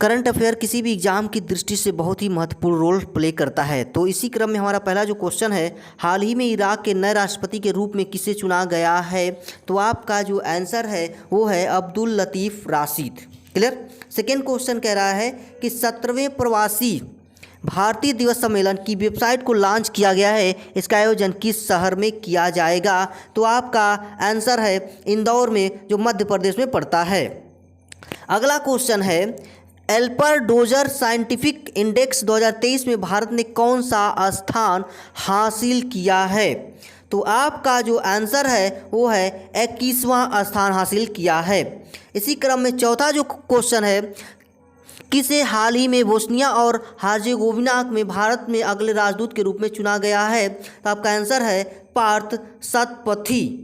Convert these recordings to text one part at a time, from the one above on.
Current affair किसी भी exam की दृष्टि से बहुत ही महत्वपूर्ण रोल प्ले करता है। तो इसी क्रम में हमारा पहला जो क्वेश्चन है, हाल ही में इराक के नए राष्ट्रपति के रूप में किसे चुना गया है? तो आपका जो आंसर है वो है Abdul Latif Rashid. Clear. Second question कह रहा है कि 17वें प्रवासी भारतीय दिवस सम्मेलन की वेबसाइट को लॉन्च किया गया है, इसका आयोजन किस शहर में किया जाएगा? तो आपका आंसर है इंदौर में, जो मध्य प्रदेश में पड़ता है। अगला क्वेश्चन है, एल्पर डोजर साइंटिफिक इंडेक्स 2023 में भारत ने कौन सा स्थान हासिल किया है? तो आपका जो आंसर है वो है 21वां स्थान हासिल किया है। इसी क्रम में चौथा जो क्वेश्चन है, किसे हाल ही में बोस्निया और हर्जेगोविना में भारत में अगले राजदूत के रूप में चुना गया है? तो आपका आंसर है पार्थ सतपथी।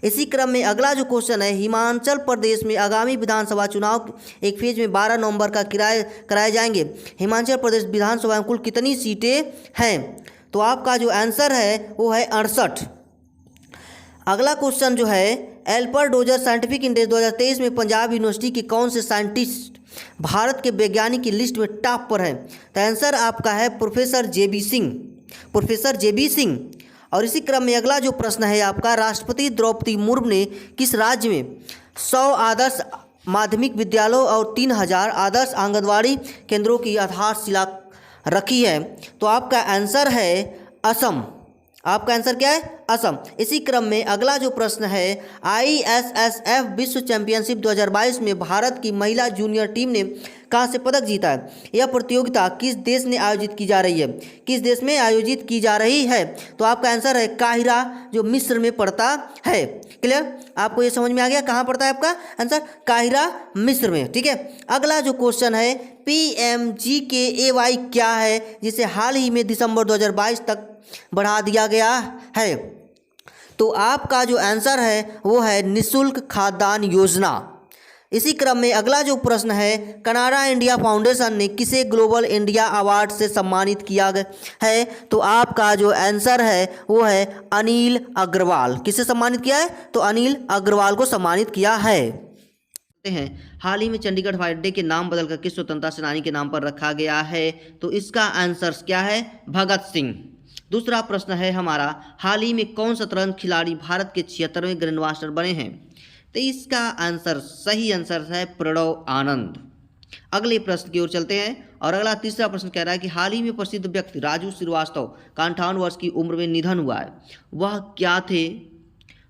इसी क्रम में अगला जो क्वेश्चन है, हिमाचल प्रदेश में आगामी विधानसभा चुनाव एक फेज में 12 नवंबर का कराए जाएंगे। हिमाचल प्रदेश विधानसभा में कुल कितनी सीटें हैं? तो आपका जो आंसर है वो है 68। अगला क्वेश्चन जो है, एल्पर डोजर साइंटिफिक इंडेक्स 2023 में पंजाब यूनिवर्सिटी के कौन से साइंटिस्ट भारत के वैज्ञानिक की लिस्ट में टॉप पर है? तो आंसर आपका है प्रोफेसर जेबी सिंह। और इसी क्रम में अगला जो प्रश्न है आपका, राष्ट्रपति द्रौपदी मुर्मू ने किस राज्य में 100 आदर्श माध्यमिक विद्यालयों और 3000 आदर्श आंगनबाड़ी केंद्रों की आधारशिला रखी है? तो आपका आंसर है असम। आपका आंसर क्या है? असम। इसी क्रम में अगला जो प्रश्न है, ISSF विश्व चैंपियनशिप 2022 में भारत की महिला जूनियर टीम ने कहाँ से पदक जीता है? यह प्रतियोगिता किस देश में आयोजित की जा रही है? किस देश में आयोजित की जा रही है? तो आपका आंसर है काहिरा, जो मिस्र में पड़ता है। क्लियर। आपको ये समझ में आ गया कहाँ पड़ता है? आपका आंसर काहिरा, मिस्र में। ठीक है। अगला जो क्वेश्चन है, PMGKAY क्या है, जिसे हाल ही में दिसंबर 2022 तक बढ़ा दिया गया है? तो आपका जो आंसर है वो है निःशुल्क खाद्यान्न योजना। इसी क्रम में अगला जो प्रश्न है, कनाडा इंडिया फाउंडेशन ने किसे ग्लोबल इंडिया अवार्ड से सम्मानित किया है? तो आपका जो आंसर है वो है अनिल अग्रवाल। किसे सम्मानित किया है? तो अनिल अग्रवाल को सम्मानित किया है। हाल ही में चंडीगढ़ हवाई अड्डे के नाम बदलकर किस स्वतंत्रता सेनानी के नाम पर रखा गया है? तो इसका आंसर क्या है? भगत सिंह। दूसरा प्रश्न है हमारा, हाल ही में कौन शतरंज खिलाड़ी भारत के 76वें ग्रैंड मास्टर बने हैं? तो इसका आंसर, सही आंसर है प्रणव आनंद। अगले प्रश्न की ओर चलते हैं और अगला तीसरा प्रश्न कह रहा है कि हाल ही में प्रसिद्ध व्यक्ति राजू श्रीवास्तव का 58 वर्ष की उम्र में निधन हुआ है, वह क्या थे?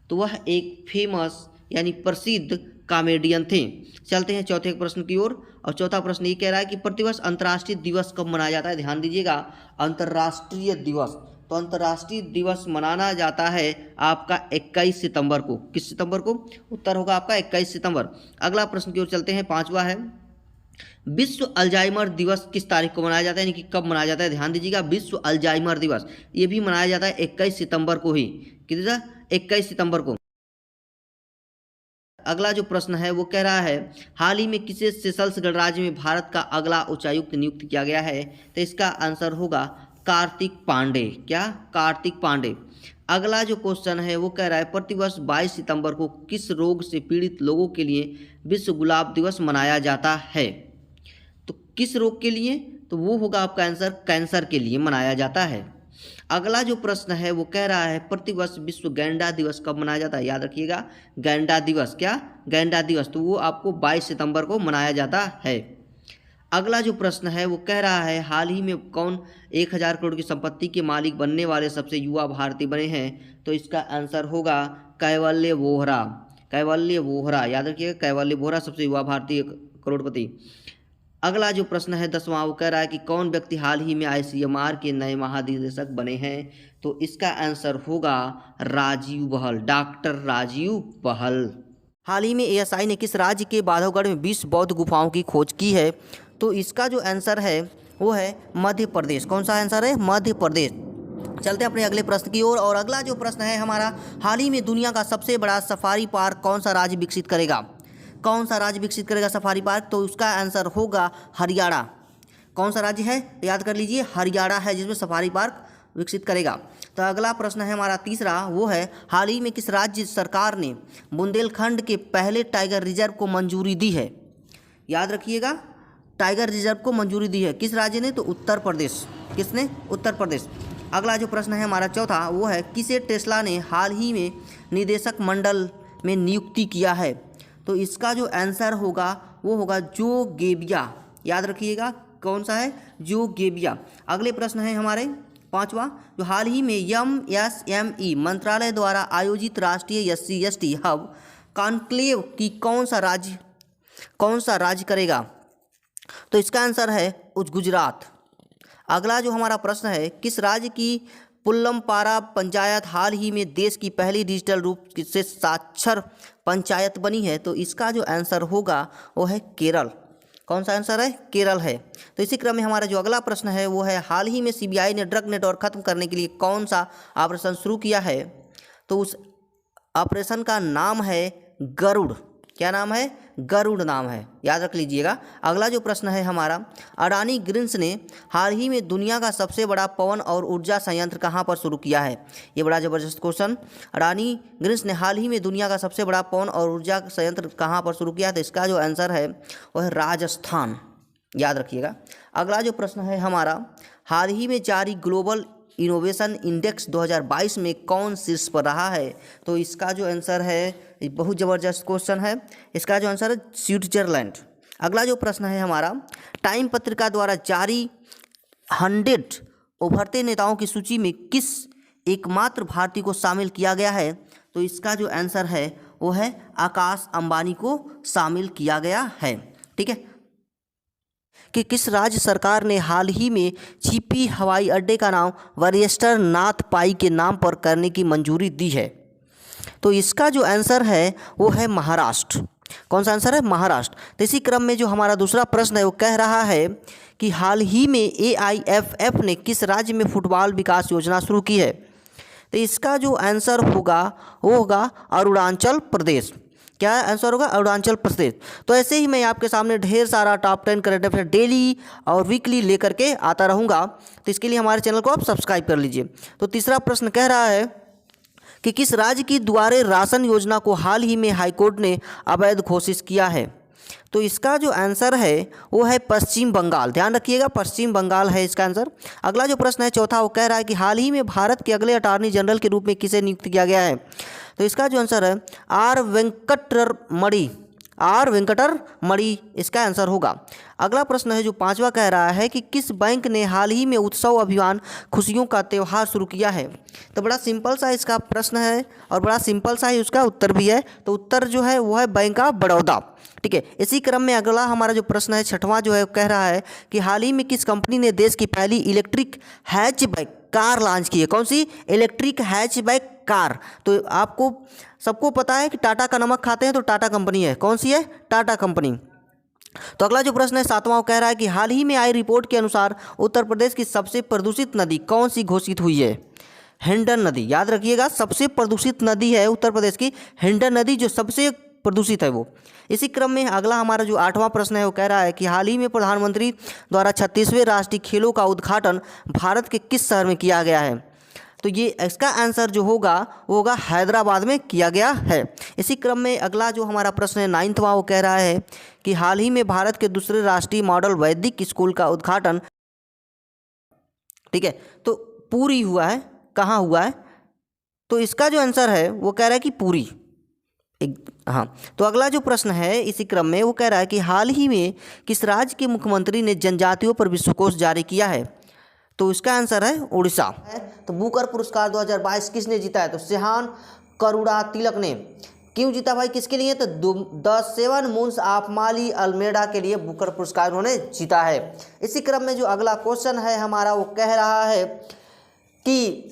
तो वह एक फेमस यानी प्रसिद्ध कॉमेडियन थे। चलते हैं चौथे प्रश्न की ओर और चौथा प्रश्न ये कह रहा है कि प्रतिवर्ष अंतर्राष्ट्रीय दिवस कब मनाया जाता है? ध्यान दीजिएगा, अंतर्राष्ट्रीय दिवस, तो अंतर्राष्ट्रीय दिवस मनाना जाता है आपका 21 सितंबर को। किस सितंबर को? उत्तर होगा आपका 21 सितंबर। अगला प्रश्न की ओर चलते हैं, पांचवा है, विश्व अल्जाइमर दिवस किस तारीख को मनाया जाता है, यानी कि कब मनाया जाता है? ध्यान दीजिएगा, विश्व अल्जाइमर दिवस ये भी मनाया जाता है 21 सितंबर को ही। कितना? 21 सितंबर को। अगला जो प्रश्न है वो कह रहा है, हाल ही में किसे सेशल्स गणराज्य में भारत का अगला उच्चायुक्त नियुक्त किया गया है? तो इसका आंसर होगा कार्तिक पांडे। क्या? कार्तिक पांडे। अगला जो क्वेश्चन है वो कह रहा है, प्रतिवर्ष 22 सितंबर को किस रोग से पीड़ित लोगों के लिए विश्व गुलाब दिवस मनाया जाता है? तो किस रोग के लिए? तो वो होगा आपका आंसर कैंसर के लिए मनाया जाता है। अगला जो प्रश्न है वो कह रहा है, प्रतिवर्ष विश्व गैंडा दिवस कब मनाया जाता है? याद रखिएगा, गैंडा दिवस। क्या? गैंडा दिवस, तो वो आपको 22 सितंबर को मनाया जाता है। अगला जो प्रश्न है वो कह रहा है, हाल ही में कौन 1000 करोड़ की संपत्ति के मालिक बनने वाले सबसे युवा भारतीय बने हैं? तो इसका आंसर होगा कैवल्य वोहरा। कैवल्य वोहरा, याद रखिएगा, कैवल्य वोहरा सबसे युवा भारतीय करोड़पति। अगला जो प्रश्न है 10वां, वो कह रहा है कि कौन व्यक्ति हाल ही में ICMR के नए महानिदेशक बने हैं? तो इसका आंसर होगा राजीव बहल, डॉक्टर राजीव बहल। हाल ही में ASI ने किस राज्य के बांधवगढ़ में 20 बौद्ध गुफाओं की खोज की है? तो इसका जो आंसर है वो है मध्य प्रदेश। कौन सा आंसर है? मध्य प्रदेश। चलते हैं अपने अगले प्रश्न की ओर और अगला जो प्रश्न है हमारा, हाल ही में दुनिया का सबसे बड़ा सफारी पार्क कौन सा राज्य विकसित करेगा? कौन सा राज्य विकसित करेगा सफारी पार्क? तो उसका आंसर होगा हरियाणा। कौन सा राज्य है? याद कर लीजिए, हरियाणा है जिसमें सफारी पार्क विकसित करेगा। तो अगला प्रश्न है हमारा तीसरा, वो है हाल ही में किस राज्य सरकार ने बुंदेलखंड के पहले टाइगर रिजर्व को मंजूरी दी है? याद रखिएगा, टाइगर रिजर्व को मंजूरी दी है? किस राज्य ने? तो उत्तर प्रदेश। किसने? उत्तर प्रदेश। अगला जो प्रश्न है हमारा चौथा, वो है किसे टेस्ला ने हाल ही में निदेशक मंडल में नियुक्ति किया है? तो इसका जो आंसर होगा वो होगा जो गेबिया। याद रखिएगा कौन सा है? Joe Gebbia. अगले प्रश्न है हमारे पांचवा, जो हाल ही में MSME मंत्रालय द्वारा आयोजित राष्ट्रीय SC/ST हब कॉन्क्लेव की कौन सा राज्य करेगा? तो इसका आंसर है गुजरात। अगला जो हमारा प्रश्न है, किस राज्य की पुल्लमपारा पंचायत हाल ही में देश की पहली डिजिटल रूप से साक्षर पंचायत बनी है? तो इसका जो आंसर होगा वो है केरल। कौन सा आंसर है? केरल है। तो इसी क्रम में हमारा जो अगला प्रश्न है वो है, हाल ही में CBI ने ड्रग नेटवर्क खत्म करने के लिए कौन सा ऑपरेशन शुरू किया है? तो उस ऑपरेशन का नाम है गरुड़। क्या नाम है? गरुड़ नाम है, याद रख लीजिएगा। अगला जो प्रश्न है हमारा, अडानी ग्रीन्स ने हाल ही में दुनिया का सबसे बड़ा पवन और ऊर्जा संयंत्र कहाँ पर शुरू किया है? ये बड़ा ज़बरदस्त क्वेश्चन। अडानी ग्रीन्स ने हाल ही में दुनिया का सबसे बड़ा पवन और ऊर्जा संयंत्र कहाँ पर शुरू किया है? तो इसका जो आंसर है वह है राजस्थान। याद रखिएगा। अगला जो प्रश्न है हमारा, हाल ही में जारी ग्लोबल इनोवेशन इंडेक्स 2022 में कौन शीर्ष पर रहा है? तो इसका जो आंसर है, बहुत ज़बरदस्त क्वेश्चन है, इसका जो आंसर है स्विट्जरलैंड। अगला जो प्रश्न है हमारा, टाइम पत्रिका द्वारा जारी 100 उभरते नेताओं की सूची में किस एकमात्र भारतीय को शामिल किया गया है? तो इसका जो आंसर है वो है आकाश अंबानी को शामिल किया गया है। ठीक है, कि किस राज्य सरकार ने हाल ही में छिपी हवाई अड्डे का नाम वरियस्टर नाथ पाई के नाम पर करने की मंजूरी दी है? तो इसका जो आंसर है वो है महाराष्ट्र। कौन सा आंसर है? महाराष्ट्र। तो इसी क्रम में जो हमारा दूसरा प्रश्न है वो कह रहा है कि हाल ही में AIFF ने किस राज्य में फुटबॉल विकास योजना शुरू की है? तो इसका जो आंसर होगा वो होगा अरुणाचल प्रदेश। क्या आंसर होगा? अरुणाचल प्रदेश। तो ऐसे ही मैं आपके सामने ढेर सारा टॉप 10 करंट अफेयर डेली और वीकली लेकर के आता रहूँगा, तो इसके लिए हमारे चैनल को आप सब्सक्राइब कर लीजिए। तो तीसरा प्रश्न कह रहा है कि किस राज्य की दुआरे राशन योजना को हाल ही में हाईकोर्ट ने अवैध घोषित किया है? तो इसका जो आंसर है वो है पश्चिम बंगाल। ध्यान रखिएगा, पश्चिम बंगाल है इसका आंसर। अगला जो प्रश्न है चौथा, वो कह रहा है कि हाल ही में भारत के अगले अटॉर्नी जनरल के रूप में किसे नियुक्त किया गया है? तो इसका जो आंसर है आर वेंकटरमणि इसका आंसर होगा। अगला प्रश्न है जो पांचवा, कह रहा है कि किस बैंक ने हाल ही में उत्सव अभियान खुशियों का त्यौहार शुरू किया है? तो बड़ा सिंपल सा इसका प्रश्न है और बड़ा सिंपल सा ही उसका उत्तर भी है। तो उत्तर जो है वो है बैंक ऑफ बड़ौदा। ठीक है, इसी क्रम में अगला हमारा जो प्रश्न है छठवां जो है कह रहा है कि हाल ही में किस कंपनी ने देश की पहली इलेक्ट्रिक हैचबैक कार लॉन्च की है? कौन सी? Electric hatchback car. तो आपको सबको पता है कि टाटा का नमक खाते हैं, तो टाटा कंपनी है। कौन सी है? टाटा कंपनी। तो अगला जो प्रश्न है सातवां, वो कह रहा है कि हाल ही में आई रिपोर्ट के अनुसार उत्तर प्रदेश की सबसे प्रदूषित नदी कौन सी घोषित हुई है? हिंडन नदी। याद रखिएगा, सबसे प्रदूषित नदी है उत्तर प्रदेश की हिंडन नदी, जो सबसे प्रदूषित है वो। इसी क्रम में अगला हमारा जो आठवां प्रश्न है वो कह रहा है कि हाल ही में प्रधानमंत्री द्वारा 36वें राष्ट्रीय खेलों का उद्घाटन भारत के किस शहर में किया गया है? तो ये इसका आंसर जो होगा वो होगा हैदराबाद में किया गया है। इसी क्रम में अगला जो हमारा प्रश्न है 9वां, वो कह रहा है कि हाल ही में भारत के दूसरे राष्ट्रीय मॉडल वैदिक स्कूल का उद्घाटन, ठीक है, तो पूरी हुआ है। कहाँ हुआ है? तो इसका जो आंसर है वो कह रहा है कि पूरी। हाँ, तो अगला जो प्रश्न है इसी क्रम में वो कह रहा है कि हाल ही में किस राज्य के मुख्यमंत्री ने जनजातियों पर विश्वकोश जारी किया है? तो इसका आंसर है उड़ीसा। तो बुकर पुरस्कार 2022 किसने जीता है? तो सेहान करुणा तिलक ने। क्यों जीता भाई? किसके लिए? तो the 7 moons of Maali Almeida के लिए बुकर पुरस्कार उन्होंने जीता है। इसी क्रम में जो अगला क्वेश्चन है हमारा वो कह रहा है कि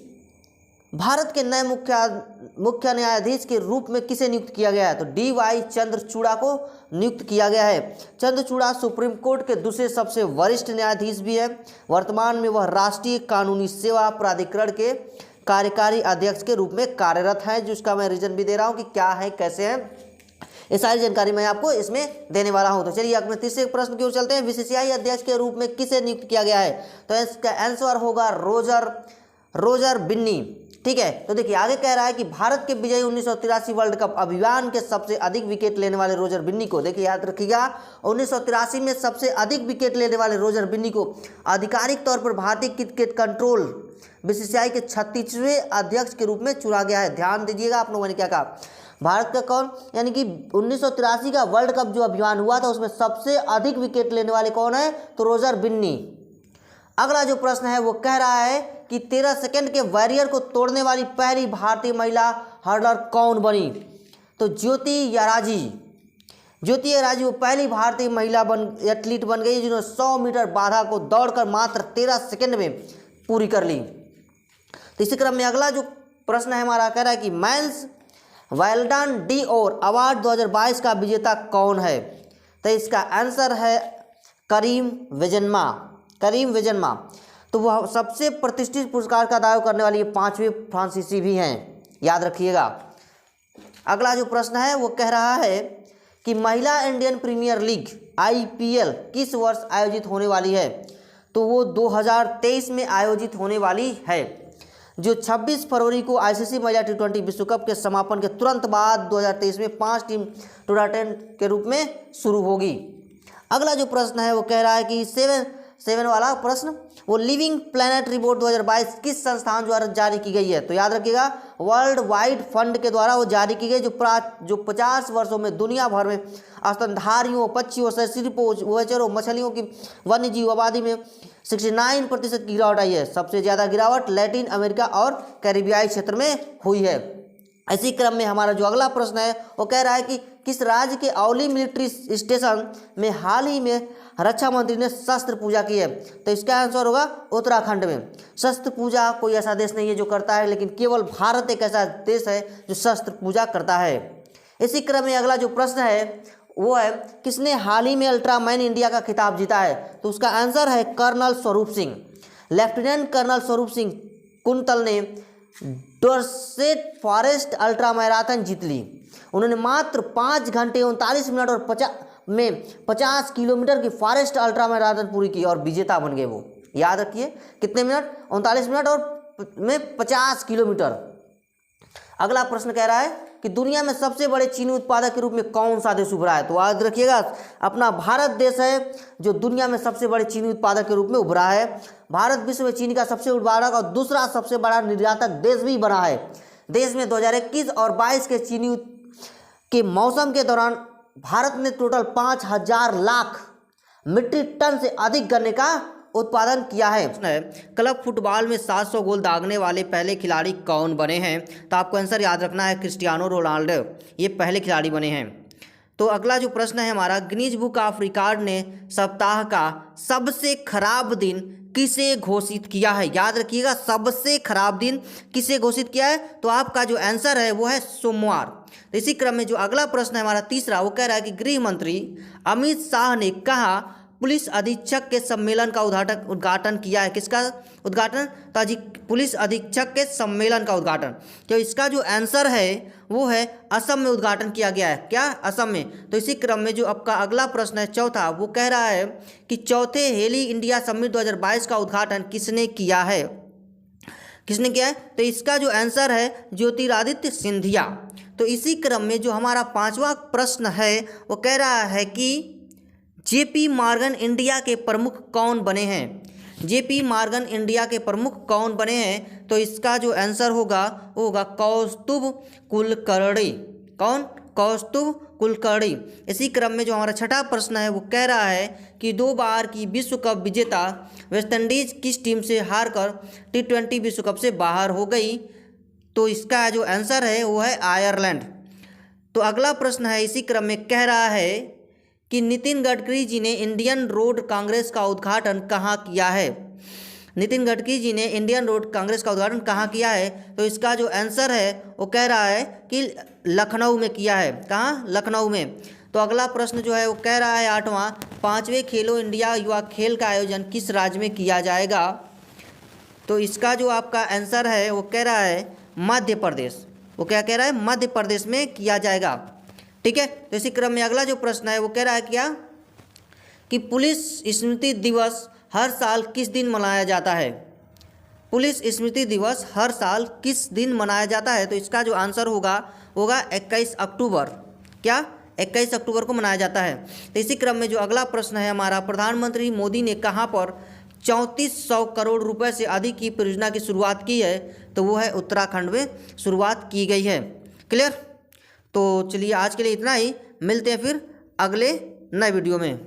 भारत के नए मुख्य न्यायाधीश के रूप में किसे नियुक्त किया गया है? तो DY चंद्रचूड़ा को नियुक्त किया गया है। चंद्रचूड़ा सुप्रीम कोर्ट के दूसरे सबसे वरिष्ठ न्यायाधीश भी है। वर्तमान में वह राष्ट्रीय कानूनी सेवा प्राधिकरण के कार्यकारी अध्यक्ष के रूप में कार्यरत हैं, जिसका मैं रीजन भी दे रहा हूं कि क्या है, कैसे है, ये सारी जानकारी मैं आपको इसमें देने वाला हूं। तो चलिए अपने तीसरे प्रश्न की ओर चलते हैं। BCCI अध्यक्ष के रूप में किसे नियुक्त किया गया है? तो इसका आंसर होगा रोजर बिन्नी। ठीक है। तो देखिए आगे कह रहा है कि भारत के विजयी 1983 वर्ल्ड कप अभियान के सबसे अधिक विकेट लेने वाले रोजर बिन्नी को, देखिए याद रखिएगा 1983 में सबसे अधिक विकेट लेने वाले रोजर बिन्नी को आधिकारिक तौर पर भारतीय क्रिकेट कंट्रोल बीसीसीआई के 36वें अध्यक्ष के रूप में चुना गया है। ध्यान दीजिएगा आप लोगों ने क्या कहा, भारत का कौन, यानी कि 1983 का वर्ल्ड कप जो अभियान हुआ था उसमें सबसे अधिक विकेट लेने वाले कौन है, तो रोजर बिन्नी। अगला जो प्रश्न है वो कह रहा है कि 13 सेकंड के बैरियर को तोड़ने वाली पहली भारतीय महिला हर्डलर कौन बनी, तो ज्योति याराजी वो पहली भारतीय महिला एथलीट बन गई जिन्होंने 100 मीटर बाधा को दौड़कर मात्र 13 सेकंड में पूरी कर ली। तो इसी क्रम में अगला जो प्रश्न है हमारा कह रहा है कि मेंस वाइल्डन डी और अवार्ड 2022 का विजेता कौन है, तो इसका आंसर है करीम बेंजेमा। तो वह सबसे प्रतिष्ठित पुरस्कार का दावा करने वाली ये 5वीं फ्रांसीसी भी हैं, याद रखिएगा। अगला जो प्रश्न है वो कह रहा है कि महिला इंडियन प्रीमियर लीग IPL किस वर्ष आयोजित होने वाली है, तो वो 2023 में आयोजित होने वाली है, जो 26 फरवरी को ICC महिला T20 विश्व कप के समापन के तुरंत बाद 2023 में 5 टीम टूर्नामेंट के रूप में शुरू होगी। अगला जो प्रश्न है वो कह रहा है कि 7 वाला प्रश्न, वो लिविंग प्लैनेट रिपोर्ट 2022 किस संस्थान द्वारा जारी की गई है, तो याद रखिएगा वर्ल्ड वाइड फंड के द्वारा वो जारी की गई, जो 50 वर्षों में दुनिया भर में स्तनधारियों, पक्षियों, सरीसृपों, उभयचरों, मछलियों की वन्यजीव आबादी में 69% की गिरावट आई है। सबसे ज़्यादा गिरावट लैटिन अमेरिका और कैरिबियाई क्षेत्र में हुई है। इसी क्रम में हमारा जो अगला प्रश्न है वो कह रहा है कि किस राज्य के औली मिलिट्री स्टेशन में हाल ही में रक्षा मंत्री ने शस्त्र पूजा की है, तो इसका आंसर होगा उत्तराखंड में। शस्त्र पूजा कोई ऐसा देश नहीं है जो करता है, लेकिन केवल भारत एक ऐसा देश है जो शस्त्र पूजा करता है। इसी क्रम में अगला जो प्रश्न है वो है किसने हाल ही में अल्ट्रामैन इंडिया का खिताब जीता है, तो उसका आंसर है colonel Swaroop Singh. Lieutenant colonel Swaroop Singh quintal ने डॉर्सेट फॉरेस्ट अल्ट्रा मैराथन जीत ली। उन्होंने मात्र 5 घंटे 39 मिनट और 50 किलोमीटर की फॉरेस्ट अल्ट्रा मैराथन पूरी की और विजेता बन गए वो। याद रखिए कितने मिनट, 39 मिनट और में 50 किलोमीटर। अगला प्रश्न कह रहा है कि दुनिया में सबसे बड़े चीनी उत्पादक के रूप में कौन सा देश उभरा है, तो याद रखिएगा अपना भारत देश है जो दुनिया में सबसे बड़े चीनी उत्पादक के रूप में उभरा है। भारत विश्व में चीनी का सबसे उत्पादक और दूसरा सबसे बड़ा निर्यातक देश भी बना है। देश में 2021 और 22 के चीनी के मौसम के दौरान भारत ने टोटल 5000 लाख मीट्रिक टन से अधिक गन्ने का उत्पादन किया है। क्लब फुटबॉल में 700 गोल दागने वाले पहले खिलाड़ी कौन बने हैं, तो आपको आंसर याद रखना है क्रिस्टियानो रोनाल्डो, ये पहले खिलाड़ी बने हैं। तो अगला जो प्रश्न है हमारा, गिनीज बुक ऑफ रिकॉर्ड ने सप्ताह का सबसे खराब दिन किसे घोषित किया है। याद रखिएगा सबसे खराब दिन किसे घोषित किया है, तो आपका जो आंसर है वो है सोमवार। तो इसी क्रम में जो अगला प्रश्न है हमारा तीसरा, वो कह रहा है कि गृह मंत्री अमित शाह ने कहा पुलिस अधीक्षक के सम्मेलन का उद्घाटन किया है। किसका उद्घाटन, तो पुलिस अधीक्षक के सम्मेलन का उद्घाटन। तो इसका जो आंसर है वो है असम में उद्घाटन किया गया है। क्या, असम में। तो इसी क्रम में जो आपका अगला प्रश्न है चौथा, वो कह रहा है कि चौथे हेली इंडिया समिट 2022 का उद्घाटन किसने किया है, किसने किया है, तो इसका जो आंसर है ज्योतिरादित्य सिंधिया। तो इसी क्रम में जो हमारा पांचवा प्रश्न है वो कह रहा है कि JP मॉर्गन इंडिया के प्रमुख कौन बने हैं। JP मॉर्गन इंडिया के प्रमुख कौन बने हैं, तो इसका जो आंसर होगा वो होगा कौस्तुभ कुलकर्णी। कौन, कौस्तुभ कुलकर्णी। इसी क्रम में जो हमारा छठा प्रश्न है वो कह रहा है कि 2 बार की विश्व कप विजेता वेस्टइंडीज किस टीम से हारकर T20 विश्व कप से बाहर हो गई, तो इसका जो आंसर है वो है आयरलैंड। तो अगला प्रश्न है इसी क्रम में कह रहा है कि नितिन गडकरी जी ने इंडियन रोड कांग्रेस का उद्घाटन कहाँ किया है। नितिन गडकरी जी ने इंडियन रोड कांग्रेस का उद्घाटन कहाँ किया है, तो इसका जो आंसर है वो कह रहा है कि लखनऊ में किया है। कहाँ, लखनऊ में। तो अगला प्रश्न जो है वो कह रहा है आठवां, 5वें खेलो इंडिया युवा खेल का आयोजन किस राज्य में किया जाएगा, तो इसका जो आपका आंसर है वो कह रहा है मध्य प्रदेश। वो क्या कह रहा है, मध्य प्रदेश में किया जाएगा। ठीक है। तो इसी क्रम में अगला जो प्रश्न है वो कह रहा है क्या कि पुलिस स्मृति दिवस हर साल किस दिन मनाया जाता है, पुलिस स्मृति दिवस हर साल किस दिन मनाया जाता है? तो इसका जो आंसर होगा 21 अक्टूबर। क्या? 21 अक्टूबर को मनाया जाता है। तो इसी क्रम में जो अगला प्रश्न है हमारा, प्रधानमंत्री मोदी ने कहाँ पर 3400 करोड़ रुपए से अधिक की परियोजना की शुरुआत की है? तो वो है उत्तराखंड में शुरुआत की गई है। क्लियर? तो चलिए आज के लिए इतना ही, मिलते हैं फिर अगले नए वीडियो में।